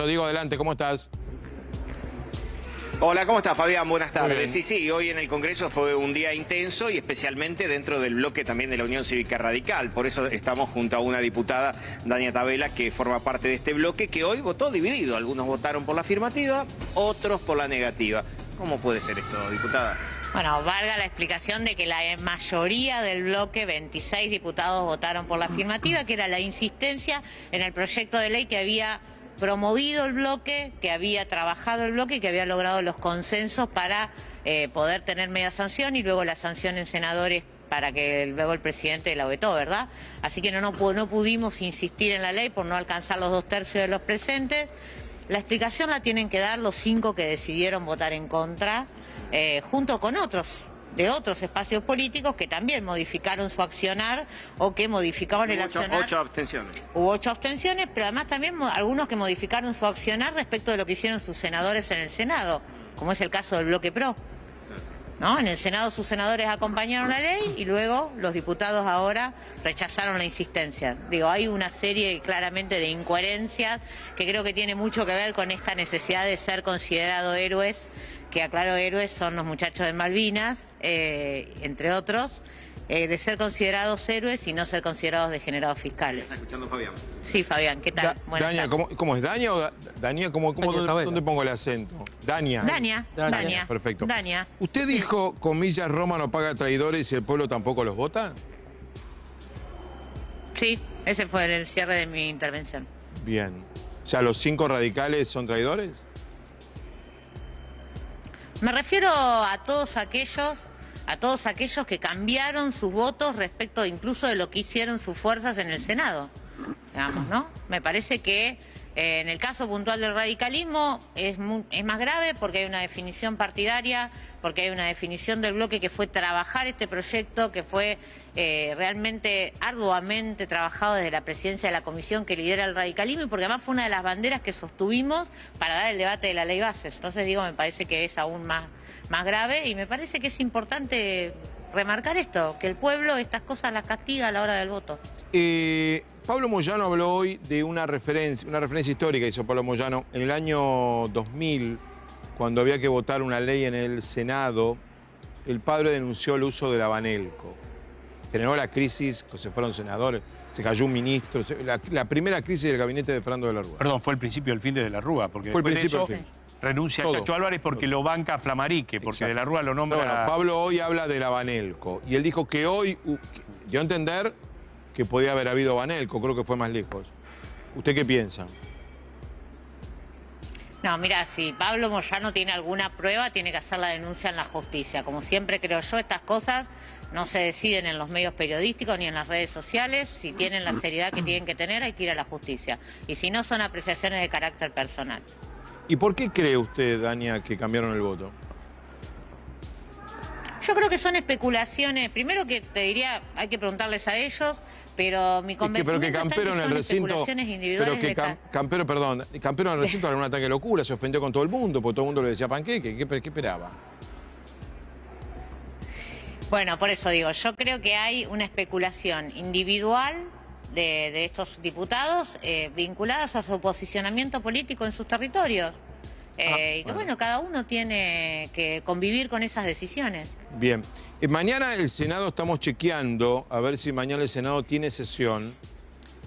Diego, adelante, ¿cómo estás? Hola, ¿cómo estás, Fabián? Buenas tardes. Sí, hoy en el Congreso fue un día intenso y especialmente dentro del bloque también de la Unión Cívica Radical. Por eso estamos junto a una diputada, Dania Tabela, que forma parte de este bloque, que hoy votó dividido. Algunos votaron por la afirmativa, otros por la negativa. ¿Cómo puede ser esto, diputada? Bueno, valga la explicación de que la mayoría del bloque, 26 diputados, votaron por la afirmativa, que era la insistencia en el proyecto de ley que había promovido el bloque, que había trabajado el bloque y que había logrado los consensos para poder tener media sanción y luego la sanción en senadores para que luego el presidente la vetó, ¿verdad? Así que no pudimos insistir en la ley por no alcanzar los 2/3 de los presentes. La explicación la tienen que dar los 5 que decidieron votar en contra, junto con otros de otros espacios políticos que también modificaron su accionar o que modificaron el accionar. 8 abstenciones. Hubo 8 abstenciones, pero además también algunos que modificaron su accionar respecto de lo que hicieron sus senadores en el Senado, como es el caso del Bloque Pro. ¿No? En el Senado sus senadores acompañaron la ley y luego los diputados ahora rechazaron la insistencia. Digo, hay una serie claramente de incoherencias que creo que tiene mucho que ver con esta necesidad de ser considerados héroes, que aclaro, héroes son los muchachos de Malvinas, entre otros, de ser considerados héroes y no ser considerados degenerados fiscales. ¿Está escuchando, Fabián? Sí, Fabián, ¿qué tal? Dania, ¿cómo es? ¿Dania o Dania? ¿Dónde pongo el acento? Dania. Dania. Perfecto. Dania. ¿Usted dijo, comillas, Roma no paga traidores y el pueblo tampoco los vota? Sí, ese fue el cierre de mi intervención. Bien. O sea, ¿los 5 radicales son traidores? Me refiero a todos aquellos que cambiaron sus votos respecto incluso de lo que hicieron sus fuerzas en el Senado, digamos, ¿no? Me parece que en el caso puntual del radicalismo es más grave porque hay una definición partidaria, porque hay una definición del bloque que fue trabajar este proyecto, que fue realmente arduamente trabajado desde la presidencia de la comisión que lidera el radicalismo y porque además fue una de las banderas que sostuvimos para dar el debate de la ley bases. Entonces digo, me parece que es aún más grave y me parece que es importante remarcar esto, que el pueblo estas cosas las castiga a la hora del voto. Pablo Moyano habló hoy de una referencia histórica, hizo Pablo Moyano, en el año 2000, cuando había que votar una ley en el Senado, el padre denunció el uso del abanelco. Generó la crisis, que se fueron senadores, se cayó un ministro, la primera crisis del gabinete de Fernando de la Rúa. Perdón, fue el principio del fin de la Rúa, porque fue el después principio de del eso fin. Renuncia a Cacho Álvarez porque lo banca a Flamarique, porque Exacto. de la Rúa lo nombra... Bueno, Pablo hoy habla del abanelco, y él dijo que hoy, dio a entender que podía haber habido abanelco, creo que fue más lejos. ¿Usted qué piensa? No, mira, si Pablo Moyano tiene alguna prueba, tiene que hacer la denuncia en la justicia. Como siempre creo yo, estas cosas no se deciden en los medios periodísticos ni en las redes sociales. Si tienen la seriedad que tienen que tener, hay que ir a la justicia. Y si no, son apreciaciones de carácter personal. ¿Y por qué cree usted, Dania, que cambiaron el voto? Yo creo que son especulaciones. Primero que te diría, hay que preguntarles a ellos, pero mi convencimiento Pero que Campero en el recinto... Pero que Campero en el recinto era un ataque de locura, se ofendió con todo el mundo, porque todo el mundo le decía panqueque. ¿Qué esperaba? Bueno, por eso digo, yo creo que hay una especulación individual de estos diputados vinculadas a su posicionamiento político en sus territorios. Y que bueno, cada uno tiene que convivir con esas decisiones. Bien. Mañana el Senado estamos chequeando a ver si mañana el Senado tiene sesión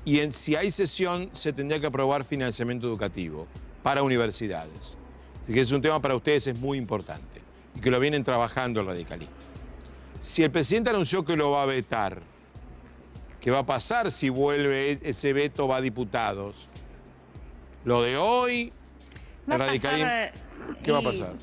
y si hay sesión se tendría que aprobar financiamiento educativo para universidades. Así que es un tema para ustedes es muy importante y que lo vienen trabajando el radicalismo. Si el presidente anunció que lo va a vetar, ¿qué va a pasar si vuelve ese veto va a diputados? Lo de hoy, el radicalismo, ¿qué va a pasar?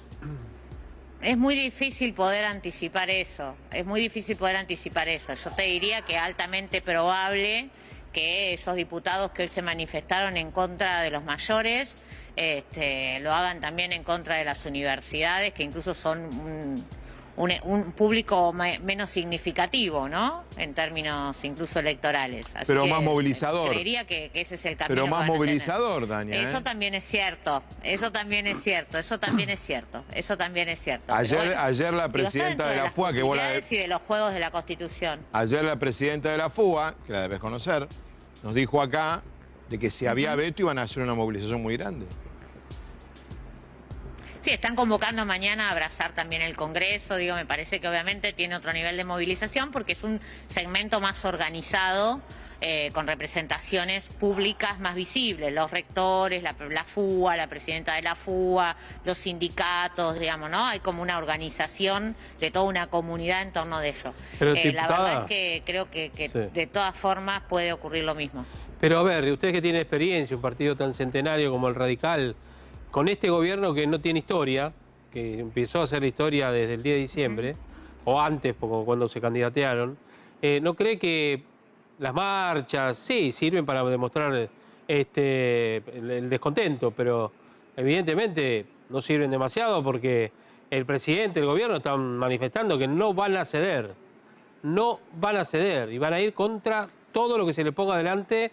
Es muy difícil poder anticipar eso, Yo te diría que es altamente probable que esos diputados que hoy se manifestaron en contra de los mayores lo hagan también en contra de las universidades, que incluso son un público menos significativo, ¿no? En términos incluso electorales. Así pero que más movilizador. Creería que ese es el camino. Pero más que van a movilizador, tener. Dania. Eso también es cierto, Eso también es cierto. Ayer la presidenta de la FUA, que vos la... y de los juegos de la Constitución. Ayer la presidenta de la FUA, que la debes conocer, nos dijo acá de que si había veto iban a hacer una movilización muy grande. Sí, están convocando mañana a abrazar también el Congreso. Digo, me parece que obviamente tiene otro nivel de movilización porque es un segmento más organizado, con representaciones públicas más visibles. Los rectores, la FUA, la presidenta de la FUA, los sindicatos, digamos, ¿no? Hay como una organización de toda una comunidad en torno de ello. Pero, la diputada, verdad es que creo que sí, de todas formas puede ocurrir lo mismo. Pero a ver, ustedes que tienen experiencia, un partido tan centenario como el Radical, con este gobierno que no tiene historia, que empezó a hacer historia desde el 10 de diciembre, o antes, cuando se candidatearon, ¿no cree que las marchas, sí, sirven para demostrar el descontento, pero evidentemente no sirven demasiado porque el presidente, el gobierno están manifestando que no van a ceder, no van a ceder y van a ir contra todo lo que se les ponga adelante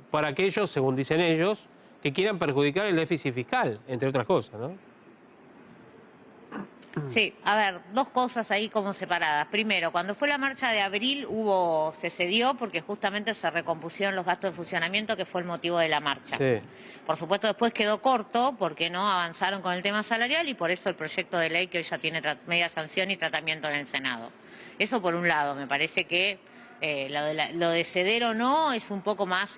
para aquellos, según dicen ellos, que quieran perjudicar el déficit fiscal, entre otras cosas, ¿no? Sí, a ver, dos cosas ahí como separadas. Primero, cuando fue la marcha de abril se cedió porque justamente se recompusieron los gastos de funcionamiento, que fue el motivo de la marcha. Sí. Por supuesto, después quedó corto porque no avanzaron con el tema salarial y por eso el proyecto de ley que hoy ya tiene media sanción y tratamiento en el Senado. Eso por un lado, me parece que lo de ceder o no es un poco más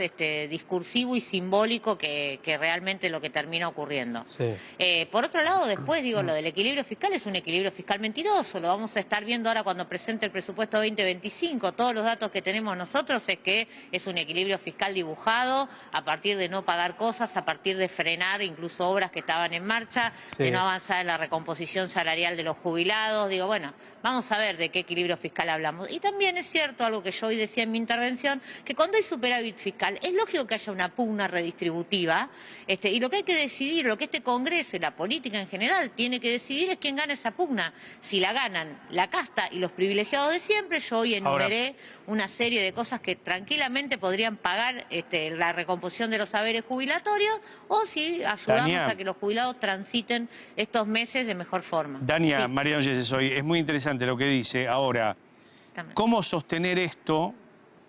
discursivo y simbólico que realmente lo que termina ocurriendo. Sí. Por otro lado, después digo, lo del equilibrio fiscal es un equilibrio fiscal mentiroso, lo vamos a estar viendo ahora cuando presente el presupuesto 2025, todos los datos que tenemos nosotros es que es un equilibrio fiscal dibujado a partir de no pagar cosas, a partir de frenar incluso obras que estaban en marcha, sí, de no avanzar en la recomposición salarial de los jubilados, digo, bueno, vamos a ver de qué equilibrio fiscal hablamos. Y también es cierto, algo que yo hoy decía en mi intervención, que cuando hay superávit fiscal es lógico que haya una pugna redistributiva, y lo que hay que decidir, lo que este Congreso y la política en general tiene que decidir es quién gana esa pugna. Si la ganan la casta y los privilegiados de siempre, yo hoy enumeré una serie de cosas que tranquilamente podrían pagar la recomposición de los saberes jubilatorios, o si ayudamos a que los jubilados transiten estos meses de mejor forma. Dania, Sí. Mariano Yesses, hoy es muy interesante lo que dice. Ahora, También. ¿cómo sostener esto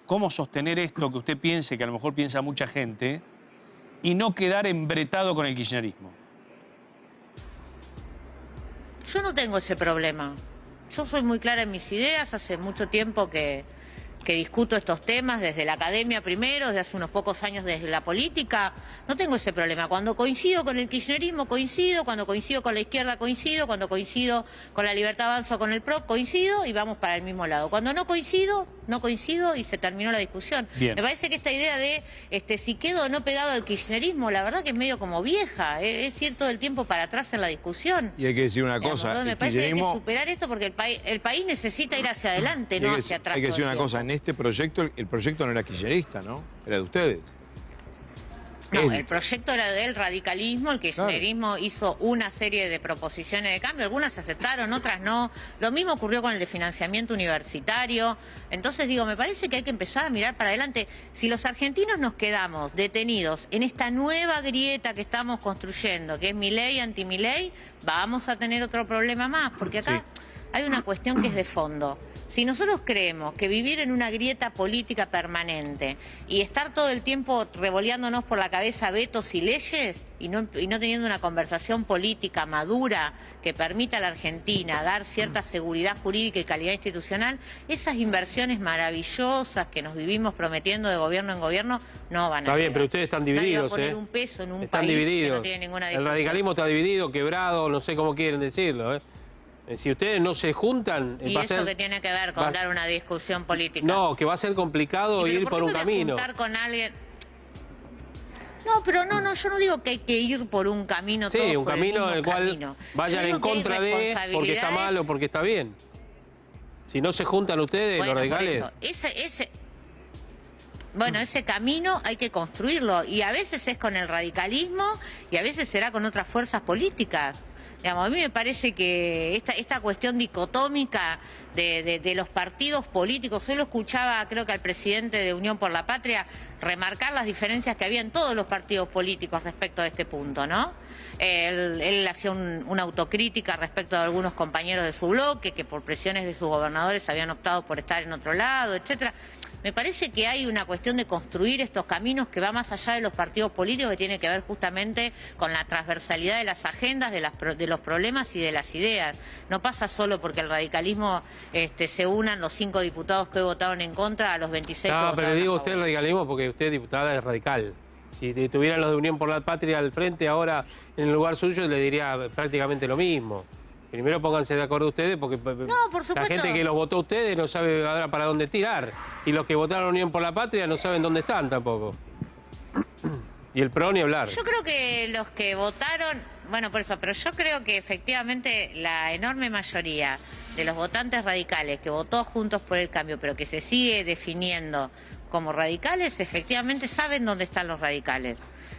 que usted piense, que a lo mejor piensa mucha gente, y no quedar embretado con el kirchnerismo? Yo no tengo ese problema. Yo soy muy clara en mis ideas, hace mucho tiempo que discuto estos temas, desde la academia primero, desde hace unos pocos años desde la política. No tengo ese problema. Cuando coincido con el kirchnerismo, coincido. Cuando coincido con la izquierda, coincido. Cuando coincido con la Libertad Avanza o con el PRO, coincido y vamos para el mismo lado. Cuando no coincido y se terminó la discusión. Bien. Me parece que esta idea de si quedo o no pegado al kirchnerismo, la verdad que es medio como vieja. Es ir todo el tiempo para atrás en la discusión. Y hay que decir una cosa, Entonces, me el parece que hay que kirchnerismo... superar esto porque el país necesita ir hacia adelante, no hacia atrás. Hay que decir todo el una cosa, tiempo. en este proyecto, el proyecto no era kirchnerista, ¿no? Era de ustedes. No, Es- el proyecto era del radicalismo, el kirchnerismo hizo una serie de proposiciones de cambio, algunas se aceptaron, otras no. Lo mismo ocurrió con el de financiamiento universitario. Entonces digo, me parece que hay que empezar a mirar para adelante. Si los argentinos nos quedamos detenidos en esta nueva grieta que estamos construyendo, que es Milei, anti-Milei, vamos a tener otro problema más, porque acá hay una cuestión que es de fondo. Si nosotros creemos que vivir en una grieta política permanente y estar todo el tiempo revoleándonos por la cabeza vetos y leyes y no teniendo una conversación política madura que permita a la Argentina dar cierta seguridad jurídica y calidad institucional, esas inversiones maravillosas que nos vivimos prometiendo de gobierno en gobierno no van a Está bien, llegar. pero ustedes están Nadie va a divididos, poner un peso en un Están país divididos. que no tiene ninguna El discusión. radicalismo está dividido, quebrado, no sé cómo quieren decirlo, Si ustedes no se juntan, ¿Y va a eso ser... que tiene que ver va- con dar una discusión política? No, que va a ser complicado ¿Y pero ir por por qué un me voy a camino. juntar con alguien? No, pero no, yo no digo que hay que ir por un camino Sí, todos un por camino mismo en el cual camino. Yo vayan digo en que hay contra de porque está responsabilidades. mal o porque está bien. Si no se juntan ustedes, Bueno, los por radicales... eso, ese camino hay que construirlo y a veces es con el radicalismo y a veces será con otras fuerzas políticas. Digamos, a mí me parece que esta cuestión dicotómica de los partidos políticos, yo lo escuchaba, creo que al presidente de Unión por la Patria, remarcar las diferencias que había en todos los partidos políticos respecto a este punto, ¿no? Él hacía una autocrítica respecto de algunos compañeros de su bloque que por presiones de sus gobernadores habían optado por estar en otro lado, etcétera. Me parece que hay una cuestión de construir estos caminos que va más allá de los partidos políticos, que tiene que ver justamente con la transversalidad de las agendas, de los problemas y de las ideas. No pasa solo porque el radicalismo se unan los 5 diputados que votaron en contra a los 26 que No, votaron pero digo a usted favor. el radicalismo porque usted, diputada, es radical. Si tuvieran los de Unión por la Patria al frente ahora en el lugar suyo, le diría prácticamente lo mismo. Primero pónganse de acuerdo ustedes porque por la supuesto. gente que los votó a ustedes no sabe ahora para dónde tirar. Y los que votaron Unión por la Patria no saben dónde están tampoco. Y el PRO ni hablar. Yo creo que los que votaron, bueno, por eso, pero yo creo que efectivamente la enorme mayoría de los votantes radicales que votó Juntos por el Cambio, pero que se sigue definiendo como radicales, efectivamente saben dónde están los radicales.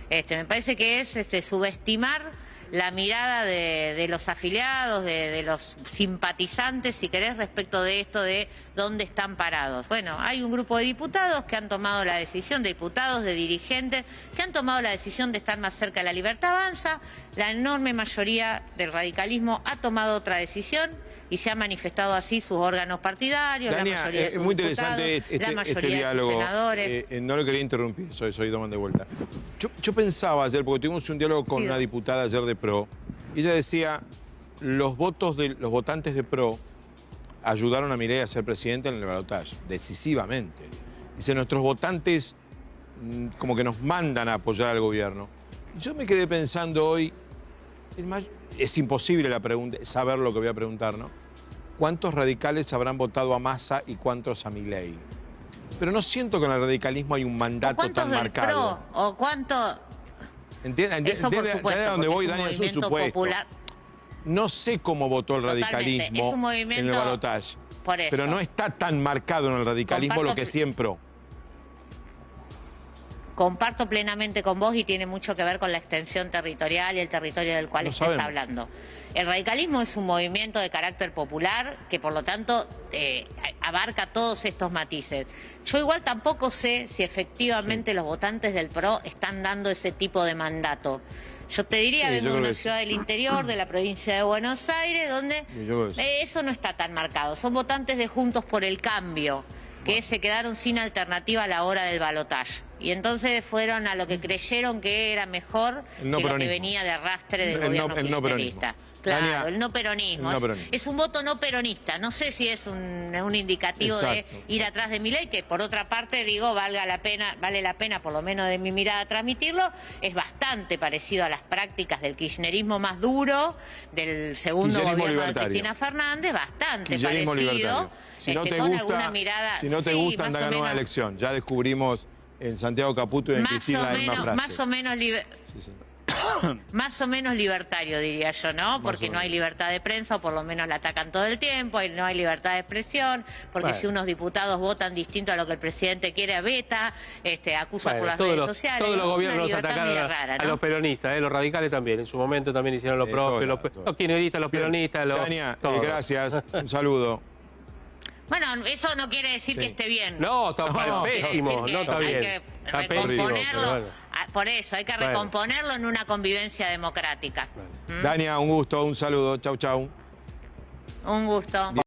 Me parece que es subestimar la mirada de los afiliados, de los simpatizantes, si querés, respecto de esto de dónde están parados. Bueno, hay un grupo de diputados que han tomado la decisión, de diputados, de dirigentes, que han tomado la decisión de estar más cerca de la Libertad Avanza. La enorme mayoría del radicalismo ha tomado otra decisión y se han manifestado así sus órganos partidarios, Dania, la mayoría de es sus muy diputados, interesante la mayoría este diálogo. de sus senadores. No lo quería interrumpir, soy Domán de vuelta. Yo pensaba ayer, porque tuvimos un diálogo con una diputada ayer de PRO, y ella decía, los votantes de PRO ayudaron a Milei a ser presidente en el balotaje, decisivamente. Dice, nuestros votantes como que nos mandan a apoyar al gobierno. Y yo me quedé pensando hoy, es imposible la pregunta, saber lo que voy a preguntar, ¿no? ¿Cuántos radicales habrán votado a Massa y cuántos a Milei? Pero no siento que en el radicalismo hay un mandato tan marcado. PRO, ¿o cuánto? ¿Entiendes Eso por supuesto, a dónde porque voy, es un Dania? Es un movimiento supuesto. popular. No sé cómo votó el Totalmente, radicalismo es un movimiento en el balotaje. por eso. Pero no está tan marcado en el radicalismo Comparto lo que siempre. Comparto plenamente con vos y tiene mucho que ver con la extensión territorial y el territorio del cual Lo estés sabemos. hablando. El radicalismo es un movimiento de carácter popular que por lo tanto abarca todos estos matices. Yo igual tampoco sé si efectivamente los votantes del PRO están dando ese tipo de mandato. Yo te diría, Sí, yo vengo de creo una que sí. ciudad del interior, de la provincia de Buenos Aires, donde Yo creo que sí. eso no está tan marcado. Son votantes de Juntos por el Cambio, que se quedaron sin alternativa a la hora del balotaje. Y entonces fueron a lo que creyeron que era mejor El no que lo que peronismo. venía de arrastre del El gobierno no peronismo. kirchnerista. Claro, Dania, el no peronismo. el no peronismo. Es un voto no peronista. No sé si es un indicativo de Exacto, ir atrás de Milei, que por otra parte, digo, vale la pena, por lo menos de mi mirada, transmitirlo. Es bastante parecido a las prácticas del kirchnerismo más duro, del segundo Kirchnerismo gobierno de libertario. Cristina Fernández, bastante Kirchnerismo parecido. libertario. Si no te con gusta, alguna mirada, si no te sí, gusta, más anda o a ganar una menos. elección. Ya descubrimos en Santiago Caputo y en Cristina las mismas frases. Más o menos Sí, sí. más o menos libertario, diría yo, ¿no? Porque o no hay menos. libertad de prensa, o por lo menos la atacan todo el tiempo, y no hay libertad de expresión, porque Bueno. si unos diputados votan distinto a lo que el presidente quiere, veta, acusa por las redes sociales. Todos los Una gobiernos libertad atacaron media rara, a ¿no? los peronistas, los radicales también. En su momento también hicieron lo propio. todo. Los kirchneristas, los Bien. peronistas, los... Dania, todos. gracias. Un saludo. Bueno, eso no quiere decir Sí. que esté bien. No, está No, pésimo, Quiere decir no que está bien. Hay que Está pésimo, recomponerlo. pero bueno. Por eso, hay que Bueno. recomponerlo en una convivencia democrática. Dania, un gusto, un saludo. Chau, chau. Un gusto.